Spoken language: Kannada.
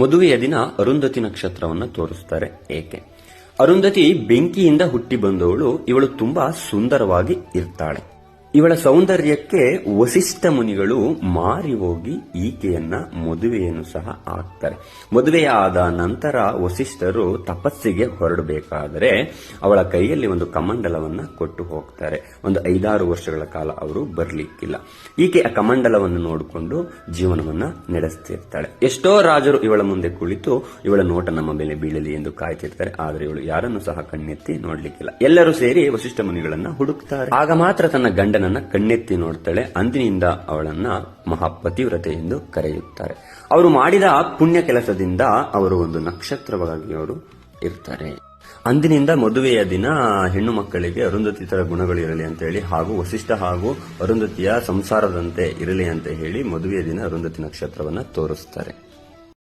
ಮದುವೆಯ ದಿನ ಅರುಂಧತಿ ನಕ್ಷತ್ರವನ್ನು ತೋರಿಸ್ತಾರೆ. ಏಕೆ? ಅರುಂಧತಿ ಬೆಂಕಿಯಿಂದ ಹುಟ್ಟಿ ಬಂದವಳು. ಇವಳು ತುಂಬಾ ಸುಂದರವಾಗಿ ಇರ್ತಾಳೆ. ಇವಳ ಸೌಂದರ್ಯಕ್ಕೆ ವಸಿಷ್ಠ ಮುನಿಗಳು ಮಾರಿ ಹೋಗಿ ಈಕೆಯನ್ನ ಮದುವೆಯನ್ನು ಸಹ ಆಗ್ತಾರೆ. ಮದುವೆಯ ಆದ ನಂತರ ವಸಿಷ್ಠರು ತಪಸ್ಸಿಗೆ ಹೊರಡಬೇಕಾದರೆ ಅವಳ ಕೈಯಲ್ಲಿ ಒಂದು ಕಮಂಡಲವನ್ನ ಕೊಟ್ಟು ಹೋಗ್ತಾರೆ. ಒಂದು 5-6 ವರ್ಷಗಳ ಕಾಲ ಅವರು ಬರ್ಲಿಕ್ಕಿಲ್ಲ. ಈಕೆ ಆ ಕಮಂಡಲವನ್ನು ನೋಡಿಕೊಂಡು ಜೀವನವನ್ನ ನಡೆಸ್ತಿರ್ತಾಳೆ. ಎಷ್ಟೋ ರಾಜರು ಇವಳ ಮುಂದೆ ಕುಳಿತು ಇವಳ ನೋಟ ನಮ್ಮ ಮೇಲೆ ಬೀಳಲಿ ಎಂದು ಕಾಯ್ತಿರ್ತಾರೆ. ಆದರೆ ಇವಳು ಯಾರನ್ನು ಸಹ ಕಣ್ಣೆತ್ತಿ ನೋಡ್ಲಿಕ್ಕಿಲ್ಲ. ಎಲ್ಲರೂ ಸೇರಿ ವಸಿಷ್ಠ ಮುನಿಗಳನ್ನ ಹುಡುಕ್ತಾರೆ. ಆಗ ಮಾತ್ರ ತನ್ನ ಗಂಡನನ್ನ ಕಣ್ಣೆತ್ತಿ ನೋಡ್ತಾಳೆ. ಅಂದಿನಿಂದ ಅವಳನ್ನ ಮಹಾಪತಿವ್ರತೆ ಎಂದು ಕರೆಯುತ್ತಾರೆ. ಅವರು ಮಾಡಿದ ಪುಣ್ಯ ಕೆಲಸದಿಂದ ಅವರು ಒಂದು ನಕ್ಷತ್ರವಾಗಿ ಅವರು ಇರ್ತಾರೆ. ಅಂದಿನಿಂದ ಮದುವೆಯ ದಿನ ಹೆಣ್ಣು ಮಕ್ಕಳಿಗೆ ಅರುಂಧತಿ ತರ ಗುಣಗಳು ಇರಲಿ ಅಂತ ಹೇಳಿ, ಹಾಗೂ ವಸಿಷ್ಠ ಹಾಗೂ ಅರುಂಧತಿಯ ಸಂಸಾರದಂತೆ ಇರಲಿ ಅಂತ ಹೇಳಿ ಮದುವೆಯ ದಿನ ಅರುಂಧತಿ ನಕ್ಷತ್ರವನ್ನ ತೋರಿಸ್ತಾರೆ.